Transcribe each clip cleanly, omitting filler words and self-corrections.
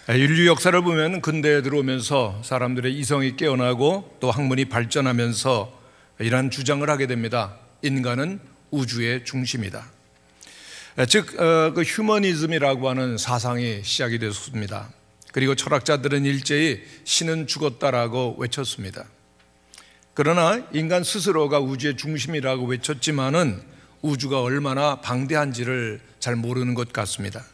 인류 역사를 보면 근대에 들어오면서 사람들의 이성이 깨어나고 또 학문이 발전하면서 이러한 주장을 하게 됩니다. 인간은 우주의 중심이다. 즉 그 휴머니즘이라고 하는 사상이 시작이 됐습니다. 그리고 철학자들은 일제히 신은 죽었다라고 외쳤습니다. 그러나 인간 스스로가 우주의 중심이라고 외쳤지만은 우주가 얼마나 방대한지를 잘 모르는 것 같습니다.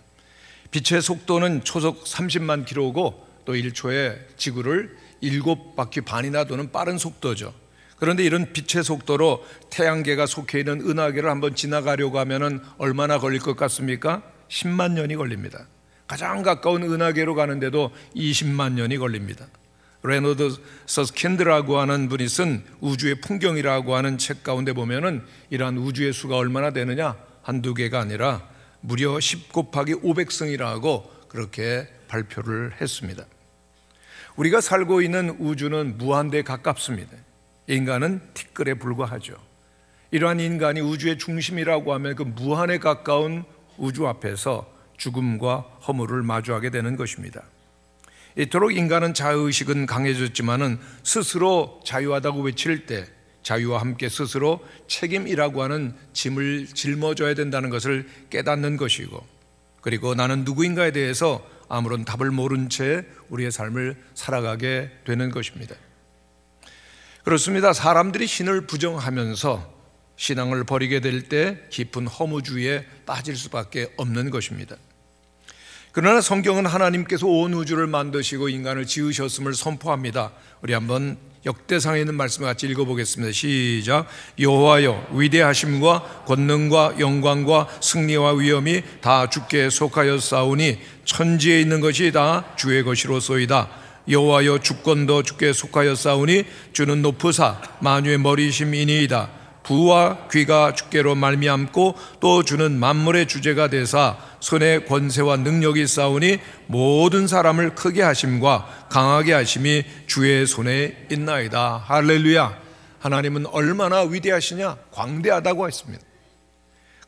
빛의 속도는 초속 30만 킬로고 또 1초에 지구를 7바퀴 반이나 도는 빠른 속도죠. 그런데 이런 빛의 속도로 태양계가 속해 있는 은하계를 한번 지나가려고 하면 얼마나 걸릴 것 같습니까? 10만 년이 걸립니다. 가장 가까운 은하계로 가는데도 20만 년이 걸립니다. 레너드 서스킨드라고 하는 분이 쓴 우주의 풍경이라고 하는 책 가운데 보면은 이러한 우주의 수가 얼마나 되느냐? 한두 개가 아니라 무려 10 곱하기 500승이라고 그렇게 발표를 했습니다. 우리가 살고 있는 우주는 무한대에 가깝습니다. 인간은 티끌에 불과하죠. 이러한 인간이 우주의 중심이라고 하면 그 무한에 가까운 우주 앞에서 죽음과 허물을 마주하게 되는 것입니다. 이토록 인간은 자유의식은 강해졌지만은 스스로 자유하다고 외칠 때 자유와 함께 스스로 책임이라고 하는 짐을 짊어져야 된다는 것을 깨닫는 것이고, 그리고 나는 누구인가에 대해서 아무런 답을 모른 채 우리의 삶을 살아가게 되는 것입니다. 그렇습니다. 사람들이 신을 부정하면서 신앙을 버리게 될 때 깊은 허무주의에 빠질 수밖에 없는 것입니다. 그러나 성경은 하나님께서 온 우주를 만드시고 인간을 지으셨음을 선포합니다. 우리 한번 역대상에 있는 말씀을 같이 읽어보겠습니다. 시작. 여호와여, 위대하심과 권능과 영광과 승리와 위엄이 다 주께 속하였사오니 천지에 있는 것이 다 주의 것이로소이다. 여호와여, 주권도 주께 속하였사오니 주는 높으사 만유의 머리심이니이다. 부와 귀가 주께로 말미암고 또 주는 만물의 주제가 되사 손에 권세와 능력이 있사오니 모든 사람을 크게 하심과 강하게 하심이 주의 손에 있나이다. 할렐루야. 하나님은 얼마나 위대하시냐? 광대하다고 했습니다.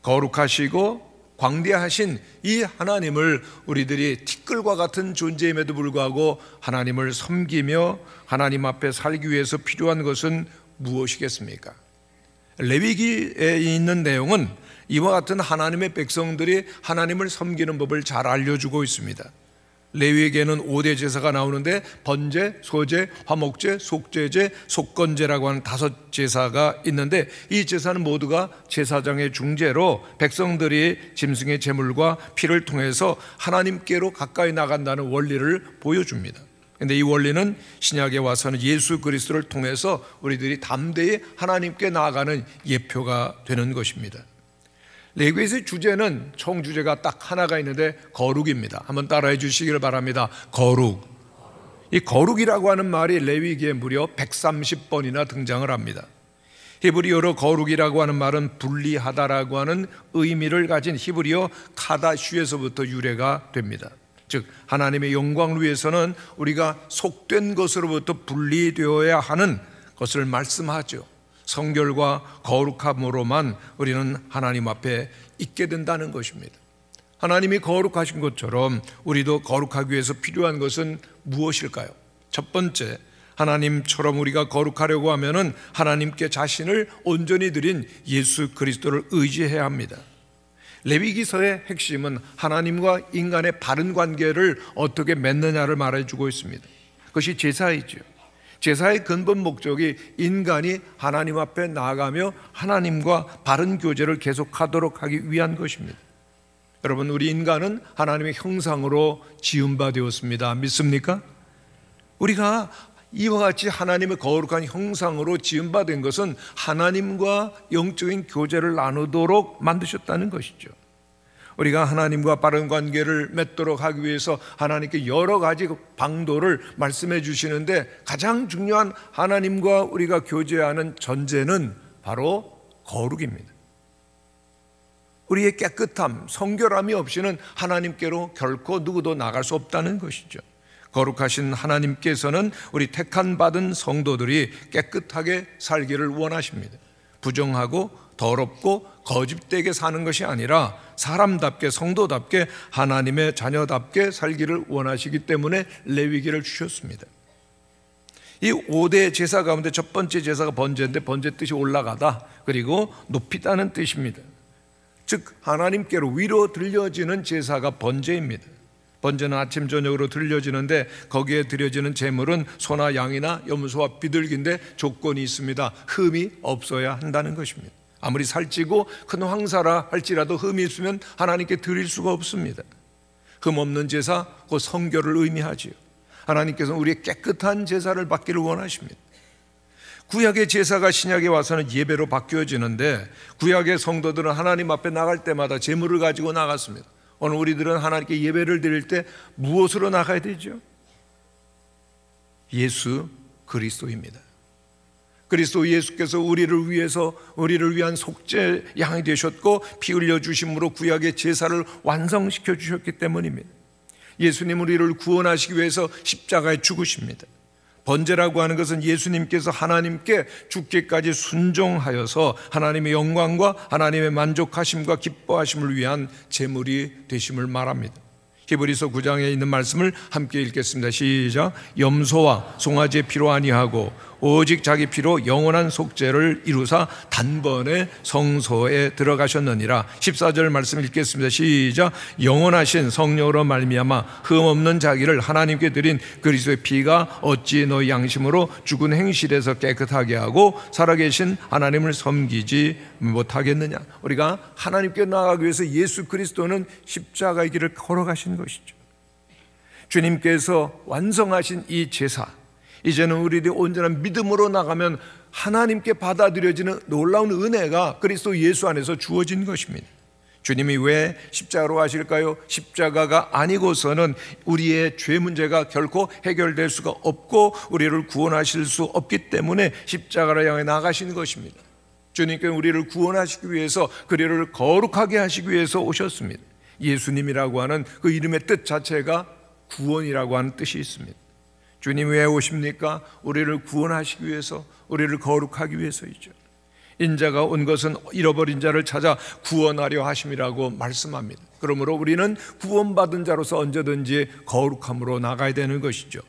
거룩하시고 광대하신 이 하나님을 우리들이 티끌과 같은 존재임에도 불구하고 하나님을 섬기며 하나님 앞에 살기 위해서 필요한 것은 무엇이겠습니까? 레위기에 있는 내용은 이와 같은 하나님의 백성들이 하나님을 섬기는 법을 잘 알려주고 있습니다. 레위기에는 5대 제사가 나오는데 번제, 소제, 화목제, 속죄제, 속건제라고 하는 5제사가 있는데 이 제사는 모두가 제사장의 중재로 백성들이 짐승의 제물과 피를 통해서 하나님께로 가까이 나간다는 원리를 보여줍니다. 그런데 이 원리는 신약에 와서는 예수 그리스도를 통해서 우리들이 담대히 하나님께 나아가는 예표가 되는 것입니다. 레위기의 주제는 총 주제가 딱 하나가 있는데 거룩입니다. 한번 따라해 주시기를 바랍니다. 거룩. 이 거룩이라고 하는 말이 레위기에 무려 130번이나 등장을 합니다. 히브리어로 거룩이라고 하는 말은 분리하다라고 하는 의미를 가진 히브리어 카다슈에서부터 유래가 됩니다. 즉 하나님의 영광을 위해서는 우리가 속된 것으로부터 분리되어야 하는 것을 말씀하죠. 성결과 거룩함으로만 우리는 하나님 앞에 있게 된다는 것입니다. 하나님이 거룩하신 것처럼 우리도 거룩하기 위해서 필요한 것은 무엇일까요? 첫 번째, 하나님처럼 우리가 거룩하려고 하면은 하나님께 자신을 온전히 드린 예수 그리스도를 의지해야 합니다. 레위기서의 핵심은 하나님과 인간의 바른 관계를 어떻게 맺느냐를 말해주고 있습니다. 그것이 제사이죠. 제사의 근본 목적이 인간이 하나님 앞에 나아가며 하나님과 바른 교제를 계속하도록 하기 위한 것입니다. 여러분, 우리 인간은 하나님의 형상으로 지은 바 되었습니다. 믿습니까? 우리가 이와 같이 하나님의 거룩한 형상으로 지은 바 된 것은 하나님과 영적인 교제를 나누도록 만드셨다는 것이죠. 우리가 하나님과 바른 관계를 맺도록 하기 위해서 하나님께 여러 가지 방도를 말씀해 주시는데 가장 중요한 하나님과 우리가 교제하는 전제는 바로 거룩입니다. 우리의 깨끗함, 성결함이 없이는 하나님께로 결코 누구도 나갈 수 없다는 것이죠. 거룩하신 하나님께서는 우리 택한 받은 성도들이 깨끗하게 살기를 원하십니다. 부정하고 더럽고 거짓되게 사는 것이 아니라 사람답게 성도답게 하나님의 자녀답게 살기를 원하시기 때문에 레위기를 주셨습니다. 이 5대 제사 가운데 첫 번째 제사가 번제인데 번제 뜻이 올라가다 그리고 높이다는 뜻입니다. 즉 하나님께로 위로 들려지는 제사가 번제입니다. 번제는 아침 저녁으로 들려지는데 거기에 드려지는 제물은 소나 양이나 염소와 비둘기인데 조건이 있습니다. 흠이 없어야 한다는 것입니다. 아무리 살찌고 큰 황사라 할지라도 흠이 있으면 하나님께 드릴 수가 없습니다. 흠 없는 제사, 그 성결을 의미하지요. 하나님께서는 우리의 깨끗한 제사를 받기를 원하십니다. 구약의 제사가 신약에 와서는 예배로 바뀌어지는데 구약의 성도들은 하나님 앞에 나갈 때마다 제물을 가지고 나갔습니다. 오늘 우리들은 하나님께 예배를 드릴 때 무엇으로 나가야 되죠? 예수 그리스도입니다. 그리스도 예수께서 우리를 위해서 우리를 위한 속죄 양이 되셨고 피 흘려 주심으로 구약의 제사를 완성시켜 주셨기 때문입니다. 예수님 우리를 구원하시기 위해서 십자가에 죽으십니다. 번제라고 하는 것은 예수님께서 하나님께 죽기까지 순종하여서 하나님의 영광과 하나님의 만족하심과 기뻐하심을 위한 제물이 되심을 말합니다. 히브리서 9장에 있는 말씀을 함께 읽겠습니다. 시작. 염소와 송아지의 피로 아니하고 오직 자기 피로 영원한 속죄를 이루사 단번에 성소에 들어가셨느니라. 14절 말씀 읽겠습니다. 시작. 영원하신 성령으로 말미암아 흠 없는 자기를 하나님께 드린 그리스도의 피가 어찌 너희 양심으로 죽은 행실에서 깨끗하게 하고 살아계신 하나님을 섬기지 못하겠느냐. 우리가 하나님께 나아가기 위해서 예수 그리스도는 십자가의 길을 걸어가신 것이죠. 주님께서 완성하신 이 제사, 이제는 우리들이 온전한 믿음으로 나가면 하나님께 받아들여지는 놀라운 은혜가 그리스도 예수 안에서 주어진 것입니다. 주님이 왜 십자가로 가실까요? 십자가가 아니고서는 우리의 죄 문제가 결코 해결될 수가 없고 우리를 구원하실 수 없기 때문에 십자가를 향해 나가신 것입니다. 주님께서 우리를 구원하시기 위해서 그리를 거룩하게 하시기 위해서 오셨습니다. 예수님이라고 하는 그 이름의 뜻 자체가 구원이라고 하는 뜻이 있습니다. 주님이 왜 오십니까? 우리를 구원하시기 위해서, 우리를 거룩하기 위해서이죠. 인자가 온 것은 잃어버린 자를 찾아 구원하려 하심이라고 말씀합니다. 그러므로 우리는 구원받은 자로서 언제든지 거룩함으로 나가야 되는 것이죠.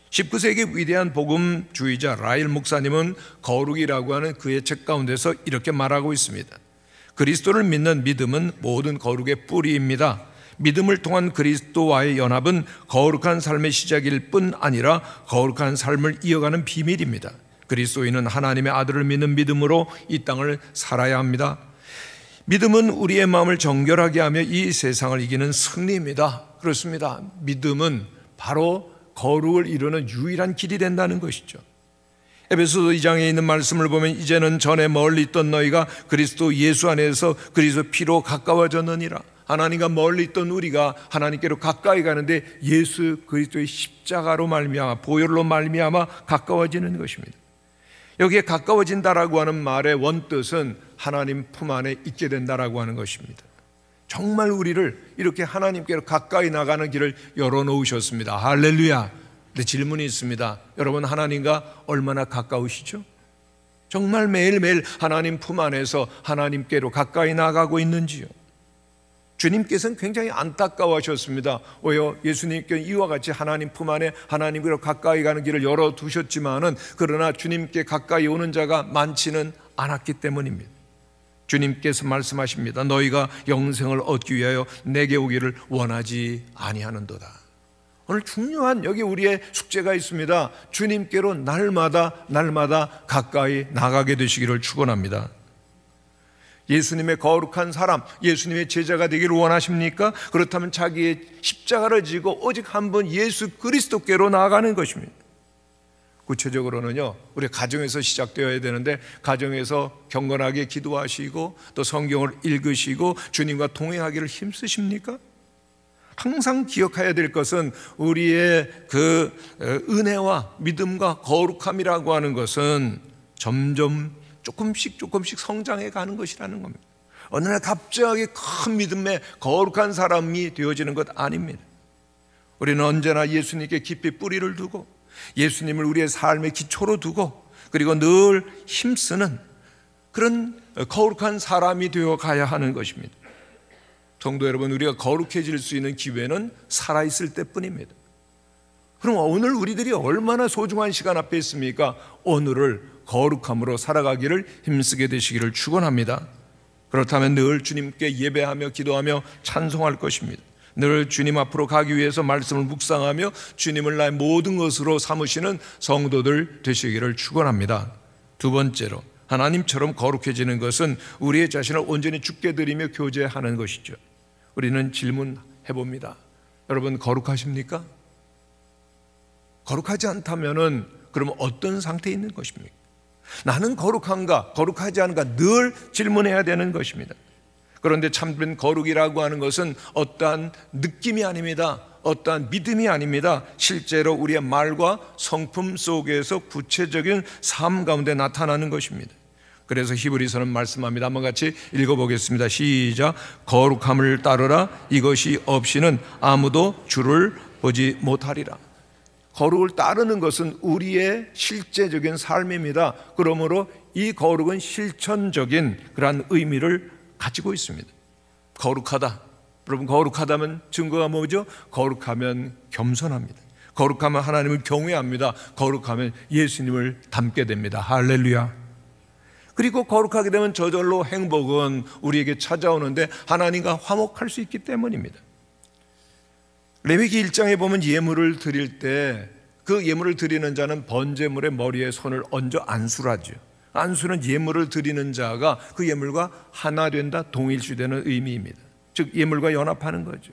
19세기 위대한 복음주의자 라일 목사님은 거룩이라고 하는 그의 책 가운데서 이렇게 말하고 있습니다. 그리스도를 믿는 믿음은 모든 거룩의 뿌리입니다. 믿음을 통한 그리스도와의 연합은 거룩한 삶의 시작일 뿐 아니라 거룩한 삶을 이어가는 비밀입니다. 그리스도인은 하나님의 아들을 믿는 믿음으로 이 땅을 살아야 합니다. 믿음은 우리의 마음을 정결하게 하며 이 세상을 이기는 승리입니다. 그렇습니다. 믿음은 바로 거룩을 이루는 유일한 길이 된다는 것이죠. 에베소서 2장에 있는 말씀을 보면 이제는 전에 멀리 있던 너희가 그리스도 예수 안에서 그리스도 피로 가까워졌느니라. 하나님과 멀리 있던 우리가 하나님께로 가까이 가는데 예수 그리스도의 십자가로 말미암아 보혈로 말미암아 가까워지는 것입니다. 여기에 가까워진다라고 하는 말의 원뜻은 하나님 품 안에 있게 된다라고 하는 것입니다. 정말 우리를 이렇게 하나님께로 가까이 나가는 길을 열어놓으셨습니다. 할렐루야. 근데 질문이 있습니다. 여러분 하나님과 얼마나 가까우시죠? 정말 매일매일 하나님 품 안에서 하나님께로 가까이 나가고 있는지요? 주님께서는 굉장히 안타까워하셨습니다. 왜요? 예수님께서 이와 같이 하나님 품 안에 하나님께로 가까이 가는 길을 열어두셨지만은 그러나 주님께 가까이 오는 자가 많지는 않았기 때문입니다. 주님께서 말씀하십니다. 너희가 영생을 얻기 위하여 내게 오기를 원하지 아니하는도다. 오늘 중요한 여기 우리의 숙제가 있습니다. 주님께로 날마다 가까이 나가게 되시기를 축원합니다. 예수님의 거룩한 사람, 예수님의 제자가 되기를 원하십니까? 그렇다면 자기의 십자가를 지고 오직 한 번 예수 그리스도께로 나아가는 것입니다. 구체적으로는요, 우리 가정에서 시작되어야 되는데 가정에서 경건하게 기도하시고 또 성경을 읽으시고 주님과 동행하기를 힘쓰십니까? 항상 기억해야 될 것은 우리의 그 은혜와 믿음과 거룩함이라고 하는 것은 점점 조금씩 성장해 가는 것이라는 겁니다. 어느 날 갑자기 큰 믿음의 거룩한 사람이 되어지는 것 아닙니다. 우리는 언제나 예수님께 깊이 뿌리를 두고 예수님을 우리의 삶의 기초로 두고 그리고 늘 힘쓰는 그런 거룩한 사람이 되어 가야 하는 것입니다. 성도 여러분, 우리가 거룩해질 수 있는 기회는 살아있을 때뿐입니다. 그럼 오늘 우리들이 얼마나 소중한 시간 앞에 있습니까? 오늘을 거룩함으로 살아가기를 힘쓰게 되시기를 축원합니다. 그렇다면 늘 주님께 예배하며 기도하며 찬송할 것입니다. 늘 주님 앞으로 가기 위해서 말씀을 묵상하며 주님을 나의 모든 것으로 삼으시는 성도들 되시기를 축원합니다. 두 번째로, 하나님처럼 거룩해지는 것은 우리의 자신을 온전히 주께 드리며 교제하는 것이죠. 우리는 질문해 봅니다. 여러분, 거룩하십니까? 거룩하지 않다면은 그러면 어떤 상태에 있는 것입니까? 나는 거룩한가, 거룩하지 않은가 늘 질문해야 되는 것입니다. 그런데 참된 거룩이라고 하는 것은 어떠한 느낌이 아닙니다. 어떠한 믿음이 아닙니다. 실제로 우리의 말과 성품 속에서 구체적인 삶 가운데 나타나는 것입니다. 그래서 히브리서는 말씀합니다. 한번 같이 읽어보겠습니다. 시작. 거룩함을 따르라. 이것이 없이는 아무도 주를 보지 못하리라. 거룩을 따르는 것은 우리의 실제적인 삶입니다. 그러므로 이 거룩은 실천적인 그러한 의미를 가지고 있습니다. 거룩하다. 여러분, 거룩하다면 증거가 뭐죠? 거룩하면 겸손합니다. 거룩하면 하나님을 경외합니다. 거룩하면 예수님을 닮게 됩니다. 할렐루야. 그리고 거룩하게 되면 저절로 행복은 우리에게 찾아오는데 하나님과 화목할 수 있기 때문입니다. 레위기 1장에 보면 예물을 드릴 때 그 예물을 드리는 자는 번제물의 머리에 손을 얹어 안수를 하죠. 안수는 예물을 드리는 자가 그 예물과 하나 된다, 동일시되는 의미입니다. 즉 예물과 연합하는 거죠.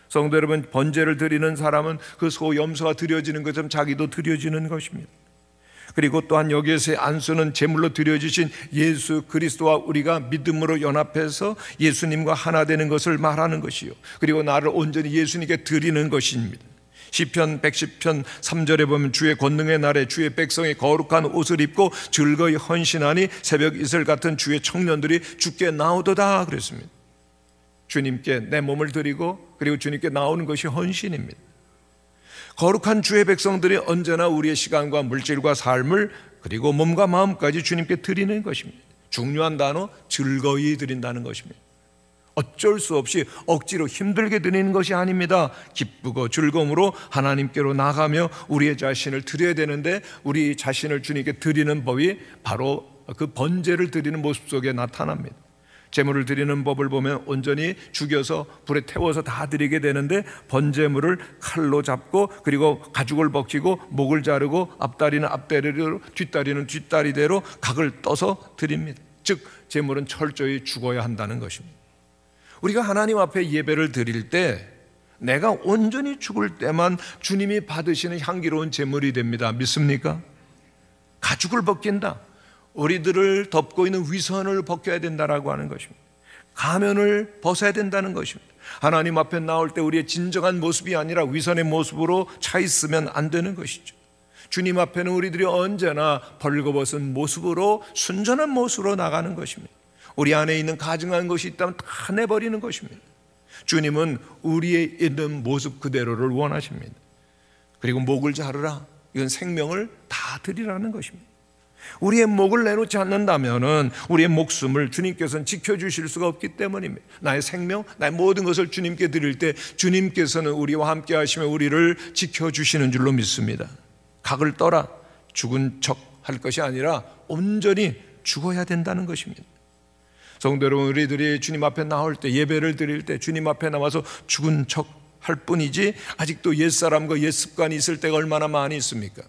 성도 여러분, 번제를 드리는 사람은 그 소 염소가 드려지는 것처럼 자기도 드려지는 것입니다. 그리고 또한 여기에서의 안수는 제물로 드려지신 예수 그리스도와 우리가 믿음으로 연합해서 예수님과 하나 되는 것을 말하는 것이요, 그리고 나를 온전히 예수님께 드리는 것입니다. 시편 110편 3절에 보면 주의 권능의 날에 주의 백성이 거룩한 옷을 입고 즐거이 헌신하니 새벽 이슬 같은 주의 청년들이 주께 나오도다 그랬습니다. 주님께 내 몸을 드리고 그리고 주님께 나오는 것이 헌신입니다. 거룩한 주의 백성들이 언제나 우리의 시간과 물질과 삶을 그리고 몸과 마음까지 주님께 드리는 것입니다. 중요한 단어, 즐거이 드린다는 것입니다. 어쩔 수 없이 억지로 힘들게 드리는 것이 아닙니다. 기쁘고 즐거움으로 하나님께로 나가며 우리의 자신을 드려야 되는데 우리 자신을 주님께 드리는 법이 바로 그 번제를 드리는 모습 속에 나타납니다. 제물을 드리는 법을 보면 온전히 죽여서 불에 태워서 다 드리게 되는데 번제물을 칼로 잡고 그리고 가죽을 벗기고 목을 자르고 앞다리는 앞다리대로 뒷다리는 뒷다리대로 각을 떠서 드립니다. 즉 제물은 철저히 죽어야 한다는 것입니다. 우리가 하나님 앞에 예배를 드릴 때 내가 온전히 죽을 때만 주님이 받으시는 향기로운 제물이 됩니다. 믿습니까? 가죽을 벗긴다. 우리들을 덮고 있는 위선을 벗겨야 된다라고 하는 것입니다. 가면을 벗어야 된다는 것입니다. 하나님 앞에 나올 때 우리의 진정한 모습이 아니라 위선의 모습으로 차 있으면 안 되는 것이죠. 주님 앞에는 우리들이 언제나 벌거벗은 모습으로 순전한 모습으로 나가는 것입니다. 우리 안에 있는 가증한 것이 있다면 다 내버리는 것입니다. 주님은 우리의 있는 모습 그대로를 원하십니다. 그리고 목을 자르라. 이건 생명을 다 드리라는 것입니다. 우리의 목을 내놓지 않는다면 우리의 목숨을 주님께서는 지켜주실 수가 없기 때문입니다. 나의 생명, 나의 모든 것을 주님께 드릴 때 주님께서는 우리와 함께 하시며 우리를 지켜주시는 줄로 믿습니다. 각을 떠라. 죽은 척 할 것이 아니라 온전히 죽어야 된다는 것입니다. 성도 여러분, 우리들이 주님 앞에 나올 때 예배를 드릴 때 주님 앞에 나와서 죽은 척 할 뿐이지 아직도 옛사람과 옛습관이 있을 때가 얼마나 많이 있습니까?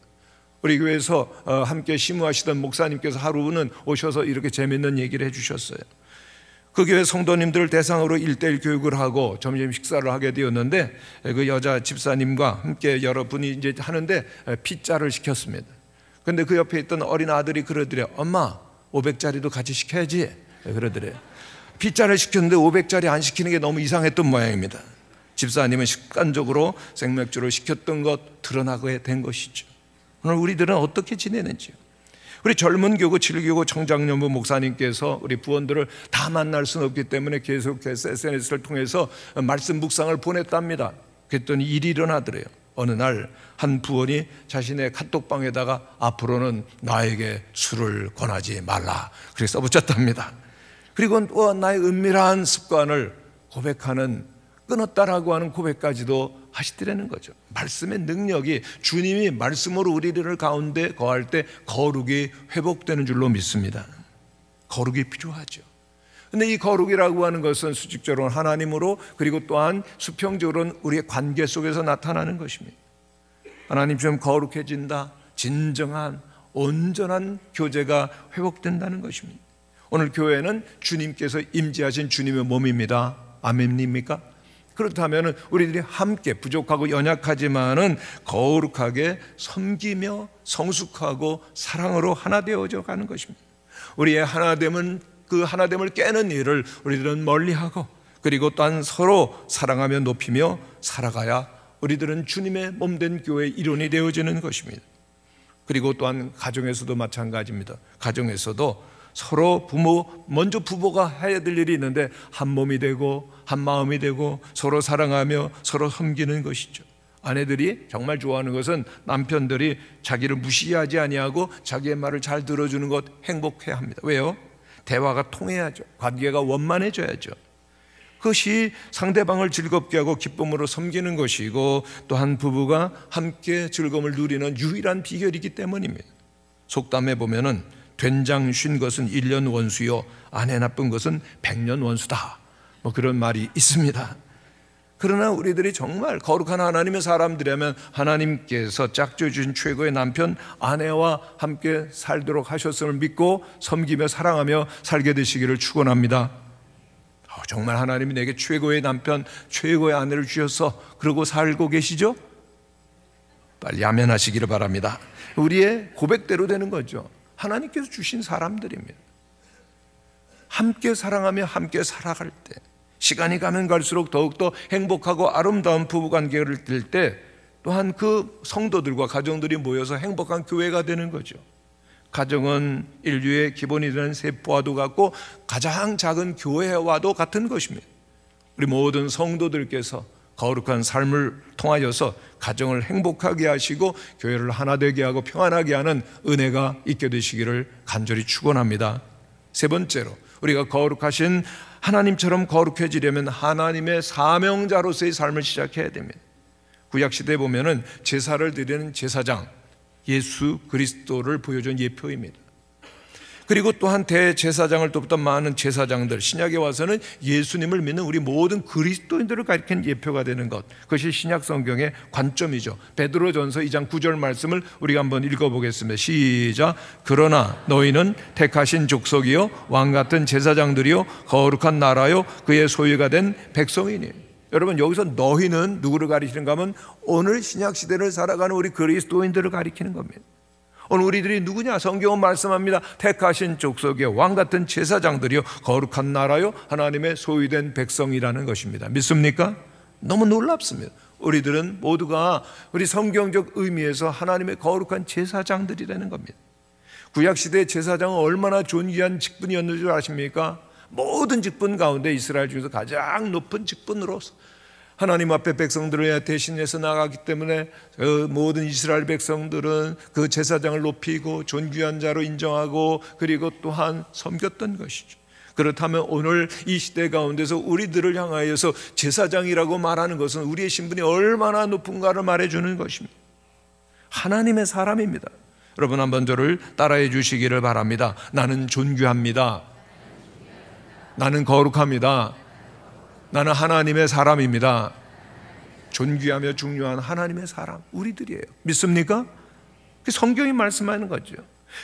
우리 교회에서 함께 심우하시던 목사님께서 하루는 오셔서 이렇게 재밌는 얘기를 해주셨어요. 그 교회 성도님들을 대상으로 1:1 교육을 하고 점심 식사를 하게 되었는데 그 여자 집사님과 함께 여러분이 이제 하는데 피자를 시켰습니다. 근데 그 옆에 있던 어린 아들이 그러더래요. 엄마 500짜리도 같이 시켜야지. 그러더래요. 피자를 시켰는데 500짜리 안 시키는 게 너무 이상했던 모양입니다. 집사님은 습관적으로 생맥주를 시켰던 것 드러나게 된 것이죠. 오늘 우리들은 어떻게 지내는지요? 우리 젊은 교구, 7교구 청장년부 목사님께서 우리 부원들을 다 만날 수는 없기 때문에 계속해서 SNS를 통해서 말씀 묵상을 보냈답니다. 그랬더니 일이 일어나더래요. 어느 날 한 부원이 자신의 카톡방에다가 앞으로는 나에게 술을 권하지 말라 그렇게 써붙였답니다. 그리고 또 나의 은밀한 습관을 고백하는, 끊었다라고 하는 고백까지도 하시더라는 거죠. 말씀의 능력이, 주님이 말씀으로 우리들 가운데 거할 때 거룩이 회복되는 줄로 믿습니다. 거룩이 필요하죠. 근데 이 거룩이라고 하는 것은 수직적으로는 하나님으로, 그리고 또한 수평적으로는 우리의 관계 속에서 나타나는 것입니다. 하나님처럼 거룩해진다, 진정한 온전한 교제가 회복된다는 것입니다. 오늘 교회는 주님께서 임재하신 주님의 몸입니다. 아멘입니까? 그렇다면 우리들이 함께 부족하고 연약하지만은 거룩하게 섬기며 성숙하고 사랑으로 하나 되어져 가는 것입니다. 우리의 하나됨은, 그 하나됨을 깨는 일을 우리들은 멀리하고, 그리고 또한 서로 사랑하며 높이며 살아가야 우리들은 주님의 몸된 교회의 일원이 되어지는 것입니다. 그리고 또한 가정에서도 마찬가지입니다. 가정에서도 서로 먼저 부부가 해야 될 일이 있는데 한 몸이 되고 한 마음이 되고 서로 사랑하며 서로 섬기는 것이죠. 아내들이 정말 좋아하는 것은 남편들이 자기를 무시하지 아니하고 자기의 말을 잘 들어주는 것, 행복해야 합니다. 왜요? 대화가 통해야죠. 관계가 원만해져야죠. 그것이 상대방을 즐겁게 하고 기쁨으로 섬기는 것이고, 또한 부부가 함께 즐거움을 누리는 유일한 비결이기 때문입니다. 속담에 보면은 된장 쉰 것은 1년 원수요, 아내 나쁜 것은 100년 원수다, 뭐 그런 말이 있습니다. 그러나 우리들이 정말 거룩한 하나님의 사람들이라면 하나님께서 짝지어 주신 최고의 남편, 아내와 함께 살도록 하셨음을 믿고 섬기며 사랑하며 살게 되시기를 축원합니다. 정말 하나님이 내게 최고의 남편, 최고의 아내를 주셔서 그러고 살고 계시죠? 빨리 아멘하시기를 바랍니다. 우리의 고백대로 되는 거죠. 하나님께서 주신 사람들입니다. 함께 사랑하며 함께 살아갈 때, 시간이 가면 갈수록 더욱더 행복하고 아름다운 부부관계를 들 때, 또한 그 성도들과 가정들이 모여서 행복한 교회가 되는 거죠. 가정은 인류의 기본이 되는 세포와도 같고 가장 작은 교회와도 같은 것입니다. 우리 모든 성도들께서 거룩한 삶을 통하여서 가정을 행복하게 하시고 교회를 하나 되게 하고 평안하게 하는 은혜가 있게 되시기를 간절히 축원합니다. 세 번째로, 우리가 거룩하신 하나님처럼 거룩해지려면 하나님의 사명자로서의 삶을 시작해야 됩니다. 구약시대에 보면은 제사를 드리는 제사장, 예수 그리스도를 보여준 예표입니다. 그리고 또한 대제사장을 돕던 많은 제사장들, 신약에 와서는 예수님을 믿는 우리 모든 그리스도인들을 가리킨 예표가 되는 것, 그것이 신약 성경의 관점이죠. 베드로전서 2장 9절 말씀을 우리가 한번 읽어보겠습니다. 시작. 그러나 너희는 택하신 족속이요 왕같은 제사장들이요 거룩한 나라요 그의 소유가 된 백성이니. 여러분, 여기서 너희는 누구를 가리키는가 하면 오늘 신약시대를 살아가는 우리 그리스도인들을 가리키는 겁니다. 오늘 우리들이 누구냐? 성경은 말씀합니다. 택하신 족속의 왕같은 제사장들이요 거룩한 나라요 하나님의 소유된 백성이라는 것입니다. 믿습니까? 너무 놀랍습니다. 우리들은 모두가 우리 성경적 의미에서 하나님의 거룩한 제사장들이라는 겁니다. 구약시대의 제사장은 얼마나 존귀한 직분이었는 줄 아십니까? 모든 직분 가운데 이스라엘 중에서 가장 높은 직분으로서 하나님 앞에 백성들을 대신해서 나가기 때문에 모든 이스라엘 백성들은 그 제사장을 높이고 존귀한 자로 인정하고 그리고 또한 섬겼던 것이죠. 그렇다면 오늘 이 시대 가운데서 우리들을 향하여서 제사장이라고 말하는 것은 우리의 신분이 얼마나 높은가를 말해주는 것입니다. 하나님의 사람입니다. 여러분, 한번 저를 따라해 주시기를 바랍니다. 나는 존귀합니다. 나는 거룩합니다. 나는 하나님의 사람입니다. 존귀하며 중요한 하나님의 사람, 우리들이에요. 믿습니까? 성경이 말씀하는 거죠.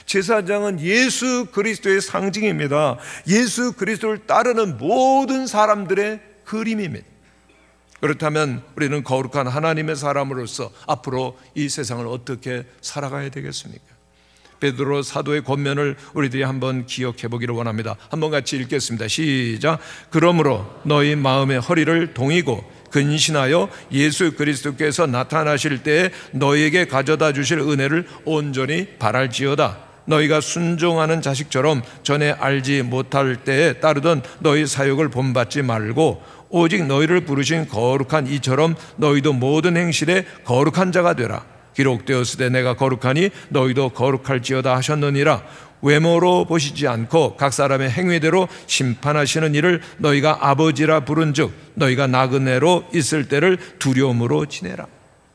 제사장은 예수 그리스도의 상징입니다. 예수 그리스도를 따르는 모든 사람들의 그림입니다. 그렇다면 우리는 거룩한 하나님의 사람으로서 앞으로 이 세상을 어떻게 살아가야 되겠습니까? 베드로 사도의 권면을 우리들이 한번 기억해 보기를 원합니다. 한번 같이 읽겠습니다. 시작. 그러므로 너희 마음의 허리를 동이고 근신하여 예수 그리스도께서 나타나실 때에 너희에게 가져다 주실 은혜를 온전히 바랄지어다. 너희가 순종하는 자식처럼 전에 알지 못할 때에 따르던 너희 사욕을 본받지 말고 오직 너희를 부르신 거룩한 이처럼 너희도 모든 행실에 거룩한 자가 되라. 기록되었으되 내가 거룩하니 너희도 거룩할지어다 하셨느니라. 외모로 보시지 않고 각 사람의 행위대로 심판하시는 이를 너희가 아버지라 부른즉 너희가 나그네로 있을 때를 두려움으로 지내라.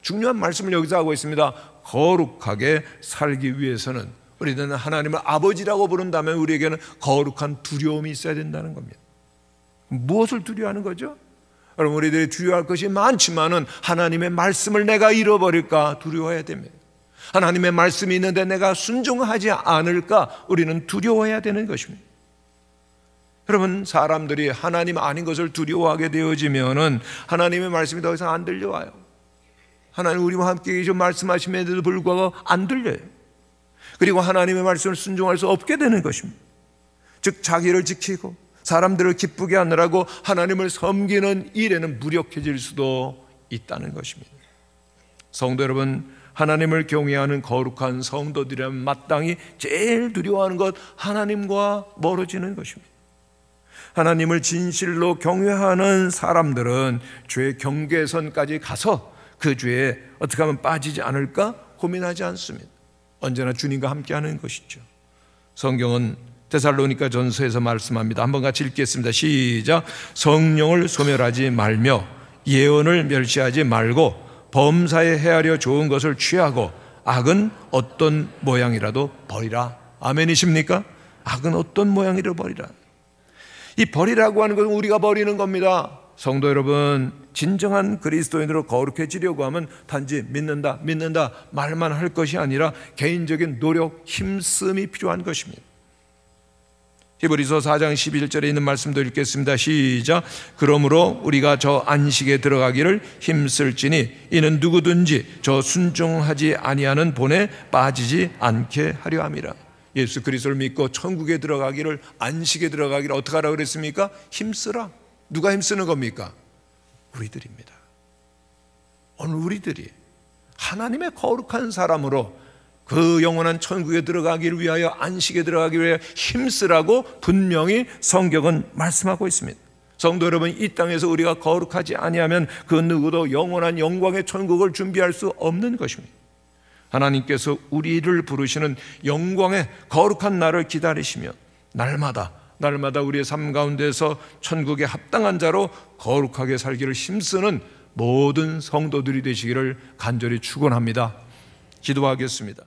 중요한 말씀을 여기서 하고 있습니다. 거룩하게 살기 위해서는 우리는 하나님을 아버지라고 부른다면 우리에게는 거룩한 두려움이 있어야 된다는 겁니다. 무엇을 두려워하는 거죠? 여러분, 우리들이 두려워할 것이 많지만은 하나님의 말씀을 내가 잃어버릴까 두려워해야 됩니다. 하나님의 말씀이 있는데 내가 순종하지 않을까 우리는 두려워해야 되는 것입니다. 여러분, 사람들이 하나님 아닌 것을 두려워하게 되어지면은 하나님의 말씀이 더 이상 안 들려와요. 하나님 우리와 함께 계셔 말씀하심에도 불구하고 안 들려요. 그리고 하나님의 말씀을 순종할 수 없게 되는 것입니다. 즉 자기를 지키고 사람들을 기쁘게 하느라고 하나님을 섬기는 일에는 무력해질 수도 있다는 것입니다. 성도 여러분, 하나님을 경외하는 거룩한 성도들이라면 마땅히 제일 두려워하는 것 하나님과 멀어지는 것입니다. 하나님을 진실로 경외하는 사람들은 죄의 경계선까지 가서 그 죄에 어떻게 하면 빠지지 않을까 고민하지 않습니다. 언제나 주님과 함께하는 것이죠. 성경은 데살로니가 전서에서 말씀합니다. 한번 같이 읽겠습니다. 시작. 성령을 소멸하지 말며 예언을 멸시하지 말고 범사에 헤아려 좋은 것을 취하고 악은 어떤 모양이라도 버리라. 아멘이십니까? 악은 어떤 모양이라도 버리라. 이 버리라고 하는 것은 우리가 버리는 겁니다. 성도 여러분, 진정한 그리스도인으로 거룩해지려고 하면 단지 믿는다 말만 할 것이 아니라 개인적인 노력, 힘씀이 필요한 것입니다. 히브리서 4장 11절에 있는 말씀도 읽겠습니다. 시작. 그러므로 우리가 저 안식에 들어가기를 힘쓸지니 이는 누구든지 저 순종하지 아니하는 본에 빠지지 않게 하려 함이라. 예수 그리스도를 믿고 천국에 들어가기를, 안식에 들어가기를 어떻게 하라고 그랬습니까? 힘쓰라. 누가 힘쓰는 겁니까? 우리들입니다. 오늘 우리들이 하나님의 거룩한 사람으로 그 영원한 천국에 들어가기를 위하여, 안식에 들어가기 위하여 힘쓰라고 분명히 성경은 말씀하고 있습니다. 성도 여러분, 이 땅에서 우리가 거룩하지 아니하면 그 누구도 영원한 영광의 천국을 준비할 수 없는 것입니다. 하나님께서 우리를 부르시는 영광의 거룩한 날을 기다리시며 날마다 우리의 삶 가운데서 천국에 합당한 자로 거룩하게 살기를 힘쓰는 모든 성도들이 되시기를 간절히 축원합니다. 기도하겠습니다.